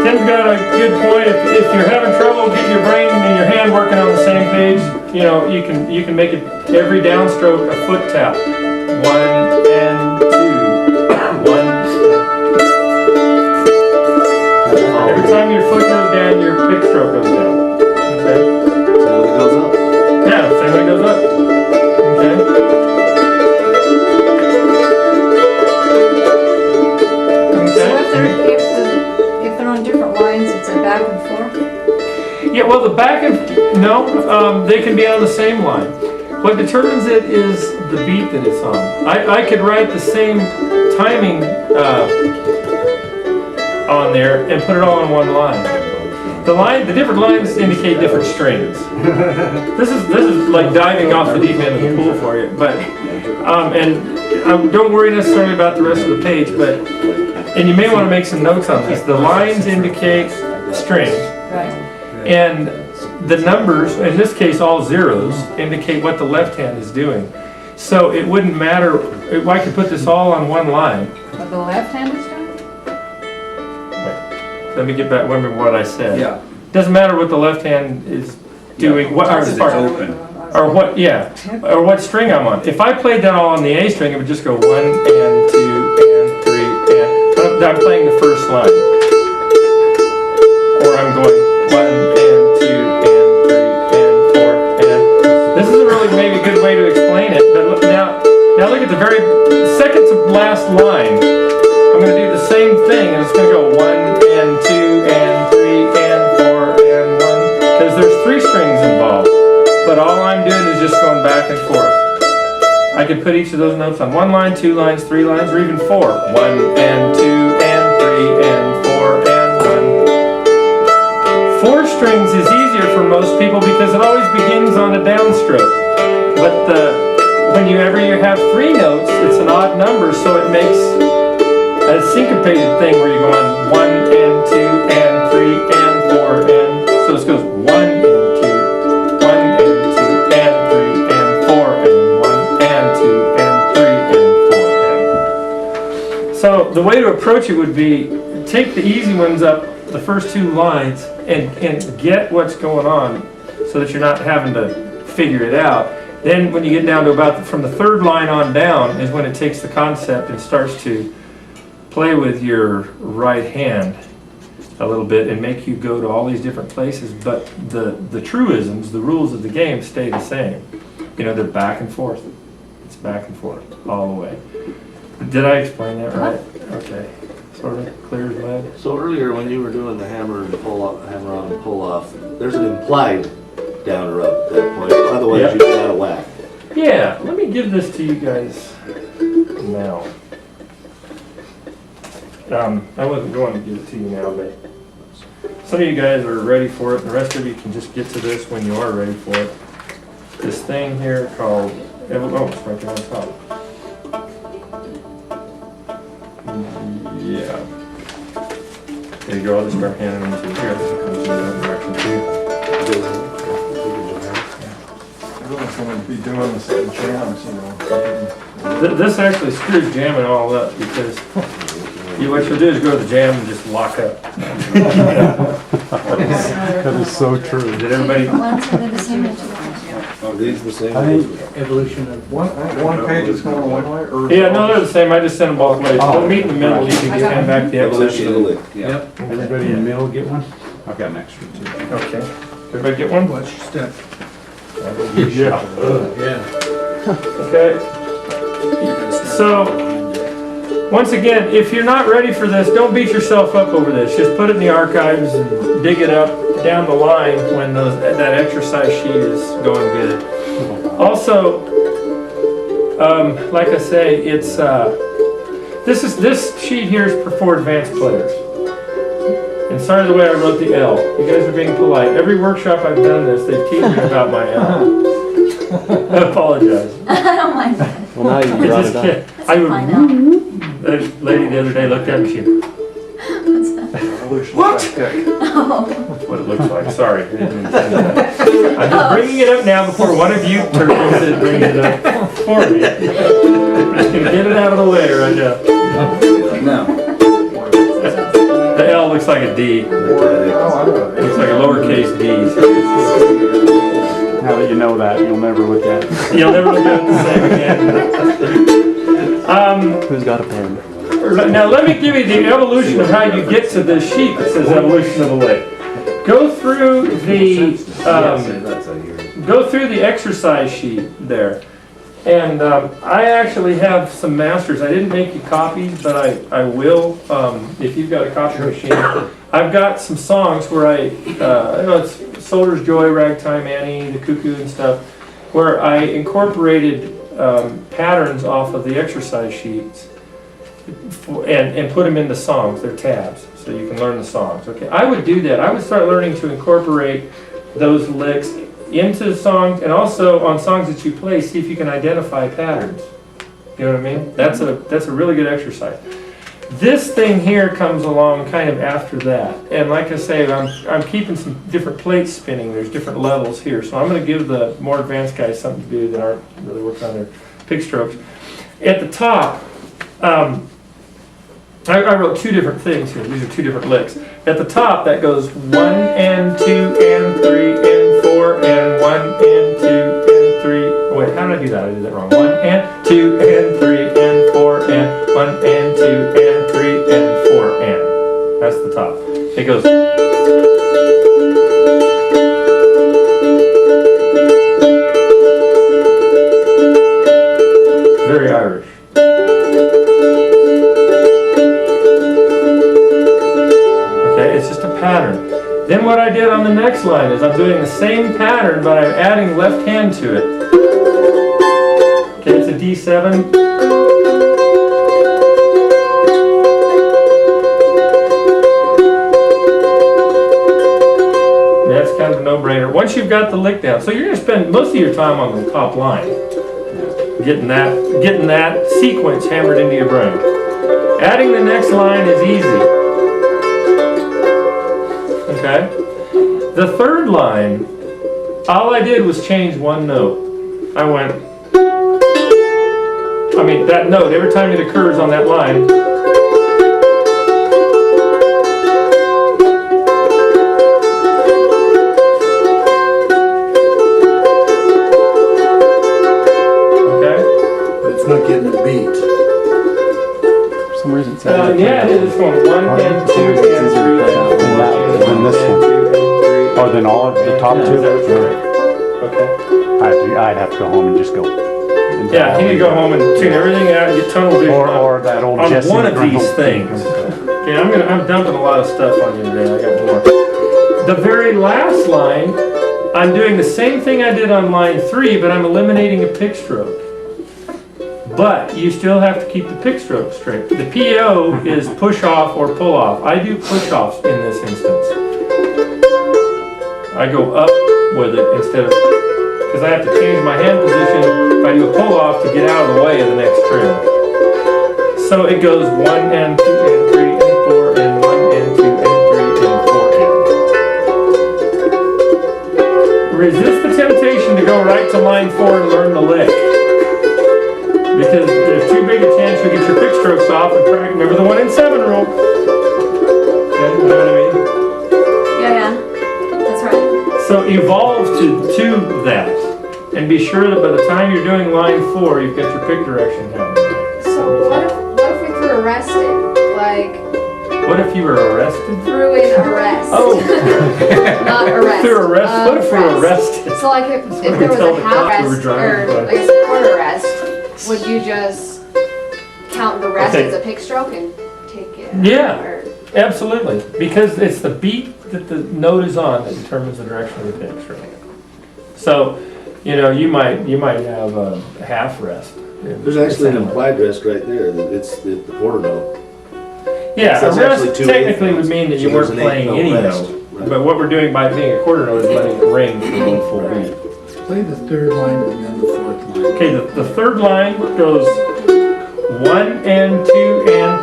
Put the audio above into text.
Tim's got a good point. If you're having trouble getting your brain and your hand working on the same page, you know, you can make it every downstroke a foot tap. 1 and 2. 1. Every time your foot goes down, your pick stroke goes down. Okay. So it goes up. Yeah, same way it goes up. Okay. So if they're on different lines, it's a back and forth? Yeah, well, the back and they can be on the same line. What determines it is the beat that it's on. I could write the same timing on there and put it all on one line. The different lines indicate different strings. This is like diving off the deep end of the pool for you. But don't worry necessarily about the rest of the page. And you may want to make some notes on this. The lines indicate strings. Right. And the numbers, in this case all zeros, indicate what the left hand is doing. So it wouldn't matter, I could put this all on one line. What the left hand is doing? Let me get back, remember what I said. Yeah. Doesn't matter what the left hand is doing, or what string I'm on. If I played that all on the A string, it would just go 1 and 2 and 3 and, I'm playing the first line. Or I'm going 1 and 2 and 3 and 4 and, this is really maybe a good way to explain it, but now look at the very second to last line. I'm going to do the same thing, and it's going to go 1 and 2 and 3 and 4 and 1, because there's 3 strings involved. But all I'm doing is just going back and forth. I could put each of those notes on 1 line, 2 lines, 3 lines, or even 4. 1 and 2 and 3 and 4 and 1. 4 strings is easier for most people because it always begins on a downstroke. But whenever you have 3 notes, it's an odd number, so it makes a syncopated thing where you go on 1 and 2 and 3 and 4 and so this goes 1 and 2, 1 and 2 and 3 and 4 and 1 and 2 and 3 and 4 and. So the way to approach it would be take the easy ones up, the first 2 lines, and get what's going on so that you're not having to figure it out. Then when you get down to about from the 3rd line on down is when it takes the concept and starts to play with your right hand a little bit and make you go to all these different places, but the truisms, the rules of the game stay the same. You know, they're back and forth. It's back and forth all the way. Did I explain that right? Okay. Sort of clear as mud. So earlier when you were doing the hammer and pull off, hammer on and pull off, there's an implied down or up at that point. Otherwise Yep. you get out of whack. Yeah, let me give this to you guys now. I wasn't going to give it to you now, but some of you guys are ready for it, and the rest of you can just get to this when you are ready for it. This thing here called, oh, it's right there on top. Yeah. There you go, I'll just start handing them to you here. This comes in that direction too. I really want to be doing the same jams, you know. This actually screws jamming all up because what you'll do is go to the jam and just lock up. That is so true. Did everybody? Are these the same? I think Evolution of one page is going one way, or? Yeah, no, they're the same. I just sent them both ways. We'll meet in the middle. You can hand back the Evolution of the evolution. lick, yeah. everybody in the middle get one? I've got an extra too. Okay. Everybody get one? What's your step? Yeah. Okay. So, once again, if you're not ready for this, don't beat yourself up over this. Just put it in the archives and dig it up down the line when that exercise sheet is going good. Also, like I say, it's this sheet here is for advanced players. And sorry the way I wrote the L. You guys are being polite. Every workshop I've done this, they've teased me about my L. I apologize. I don't mind that. Well, now you I brought just it up. can't. I would. The lady the other day looked at me. She, What's that? What? Oh. that's what it looks like. Sorry. I didn't intend that. I'm just bringing it up now before one of you turtles is bringing it up for me. I'm just gonna get it out of the way right now. No. The L looks looks like a D. Oh, I know. Looks like a lowercase D. Now that you know that, you'll never look at it. You'll never look at it the same again. Who's got a pen? Now let me give you the evolution of how you get to this sheet that says evolution of a lick. Go through the exercise sheet there. And I actually have some masters. I didn't make you copies, but I will if you've got a copy machine. I've got some songs where I know it's Soldier's Joy, Ragtime Annie, The Cuckoo and stuff, where I incorporated patterns off of the exercise sheets and put them into songs. They're tabs, so you can learn the songs. Okay, I would do that. I would start learning to incorporate those licks into songs, and also on songs that you play, see if you can identify patterns. You know what I mean? That's a really good exercise. This thing here comes along kind of after that, and like I say, I'm keeping some different plates spinning. There's different levels here, so I'm going to give the more advanced guys something to do that aren't really working on their pick strokes. At the top, I wrote two different things here. These are two different licks. At the top, that goes 1 and 2 and 3 and 4 and 1 and 2 and 3. Oh, wait, how did I do that? I did that wrong. 1 and 2 and 3 and 4 and 1 and 2 and 3 and 4 and. That's the top. It goes. Very Irish. It's just a pattern. Then what I did on the next line is I'm doing the same pattern, but I'm adding left hand to it. Okay, it's a D7. That's kind of a no-brainer. Once you've got the lick down, so you're going to spend most of your time on the top line, getting that sequence hammered into your brain. Adding the next line is easy. Okay? The third line, all I did was change one note. That note, every time it occurs on that line, okay? But it's not getting a beat. For some reason, it sounds Yeah, it is. It's going 1 and 2 and 3 and 4 And this one. Oh, then all of the top two? Okay. I'd have to go home and just go. Yeah, you need to go home and tune everything out and get tunnel vision Or that old on Jesse one of Grumble. these things. Okay, I'm dumping a lot of stuff on you today. I got more. The very last line, I'm doing the same thing I did on line 3, but I'm eliminating a pick stroke. But you still have to keep the pick stroke straight. The PO is push off or pull off. I do push offs in this instance. I go up with it instead of, because I have to change my hand position if I do a pull off to get out of the way of the next trim. So it goes 1 and 2 and 3 and 4 and 1 and 2 and 3 and 4 and. Resist the temptation to go right to line 4 and learn the lick. Because there's too big a chance you'll get your pick strokes off and track. Remember the 1 and 7 rule. Okay, you know what I mean? Yeah, that's right. So evolve to that, and be sure that by the time you're doing line 4, you've got your pick direction down. So what if we threw arrested? Like, What if you were arrested? threw in arrest. Oh. Not arrest. Through arrest? What if we're arrested? So like if what there we was tell a the half cops we were arrest, driving or by. I guess a quarter arrest, would you just count the rest Okay. as a pick stroke and take it? Yeah. Or, Absolutely, because it's the beat that the note is on that determines the direction of the pick stroke. So, you might have a half rest. There's actually an implied rest right there, that it's the quarter note. Yeah, So a it's rest actually two technically eighth would mean that notes. you So weren't there's an playing eighth any note rest. note. Right. But what we're doing by being a quarter note is letting it ring for one full beat. Play the third line and then the fourth line. Okay, the third line goes 1 and 2 and